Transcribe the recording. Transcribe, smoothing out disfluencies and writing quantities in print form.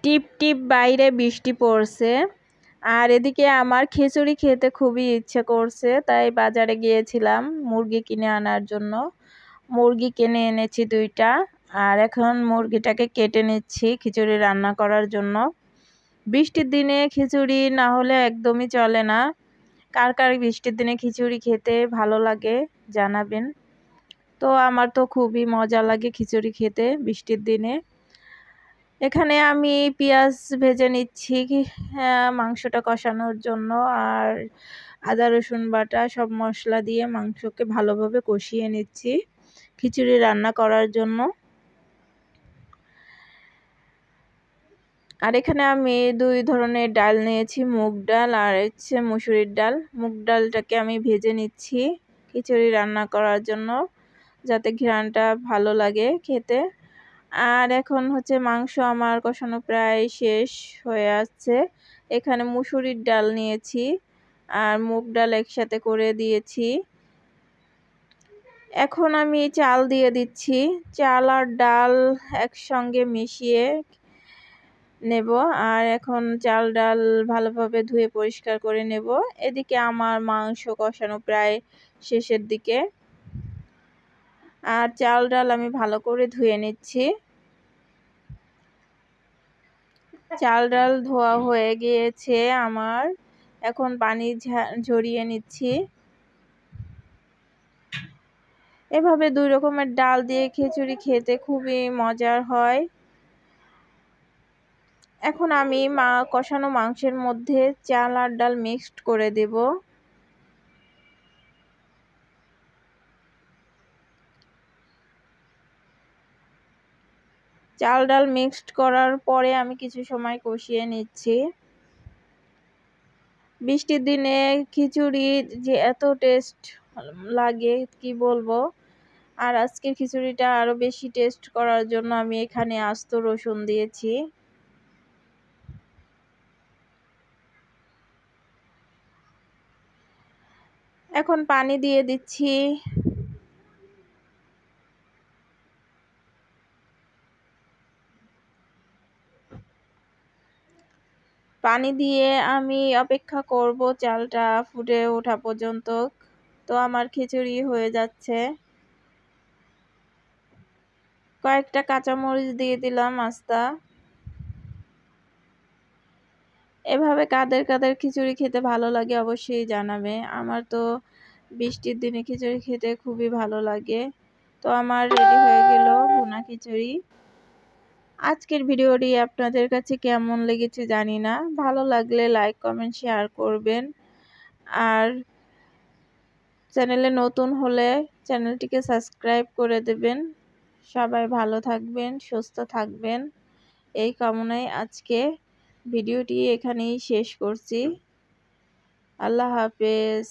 টিপ টিপ বাইরে বৃষ্টি পড়ছে। আর এদিকে আমার খিচুড়ি খেতে খুবই ইচ্ছে করছে, তাই বাজারে গিয়েছিলাম মুরগি কিনে আনার জন্য। মুরগি কিনে এনেছি 2টা। আর এখন মুরগিটাকে কেটে নিচ্ছি খিচুড়ি রান্না করার জন্য। বৃষ্টির দিনে খিচুড়ি না হলে একদমই চলে না। কার কার বৃষ্টির দিনে খিচুড়ি খেতে ভালো লাগে জানাবেন। তো আমার তো খুবই মজা লাগে খিচুড়ি খেতে বৃষ্টির দিনে। এখানে আমি পেঁয়াজ ভেজে নিচ্ছি মাংসটা কষানোর জন্য। আর আদা রসুন বাটা সব মশলা দিয়ে মাংসকে ভালোভাবে কষিয়ে নিচ্ছি খিচুড়ি রান্না করার জন্য। আর এখানে আমি 2 ধরনের ডাল নিয়েছি, মুগ ডাল আর হচ্ছে মসুরির ডাল। মুগ ডালটাকে আমি ভেজে নিচ্ছি খিচুড়ি রান্না করার জন্য, যাতে ঘ্রাণটা ভালো লাগে খেতে। আর এখন হচ্ছে মাংস আমার কষানো প্রায় শেষ হয়ে আসছে। এখানে মসুরির ডাল নিয়েছি আর মুগ ডাল একসাথে করে দিয়েছি। এখন আমি চাল দিয়ে দিচ্ছি। চাল আর ডাল একসঙ্গে মিশিয়ে নেব। আর এখন চাল ডাল ভালোভাবে ধুয়ে পরিষ্কার করে নেব। এদিকে আমার মাংস কষানো প্রায় শেষের দিকে। আর চাল ডাল আমি ভালো করে ধুয়ে নিচ্ছি। চাল ডাল ধোয়া হয়ে গিয়েছে আমার। এখন পানি ঝরিয়ে নিচ্ছি। এভাবে 2 রকমের ডাল দিয়ে খিচুড়ি খেতে খুবই মজার হয়। এখন আমি কষানো মাংসের মধ্যে চাল আর ডাল মিক্সড করে দেব। চাল ডাল মিক্সড করার পরে আমি কিছু সময় কষিয়ে নিচ্ছি। বৃষ্টির দিনে খিচুড়ি যে এত টেস্ট লাগে কি বলবো। আর আজকের খিচুড়িটা আরো বেশি টেস্ট করার জন্য আমি এখানে আস্ত রসুন দিয়েছি। এখন পানি দিয়ে দিচ্ছি। পানি দিয়ে আমি অপেক্ষা করব চালটা ফুটে ওঠা পর্যন্ত। তো আমার খিচুড়ি হয়ে যাচ্ছে। কয়েকটা কাঁচামরিচ দিয়ে দিলাম আস্তা। এভাবে কাদের কাদের খিচুড়ি খেতে ভালো লাগে অবশ্যই জানাবে। আমার তো বৃষ্টির দিনে খিচুড়ি খেতে খুবই ভালো লাগে। তো আমার রেডি হয়ে গেল ভুনা খিচুড়ি। আজকের ভিডিওটি আপনাদের কাছে কেমন লেগেছে জানি না। ভালো লাগলে লাইক কমেন্ট শেয়ার করবেন। আর চ্যানেলে নতুন হলে চ্যানেলটিকে সাবস্ক্রাইব করে দেবেন। সবাই ভালো থাকবেন, সুস্থ থাকবেন এই কামনায় আজকে ভিডিওটি এখানেই শেষ করছি। আল্লাহ হাফেজ।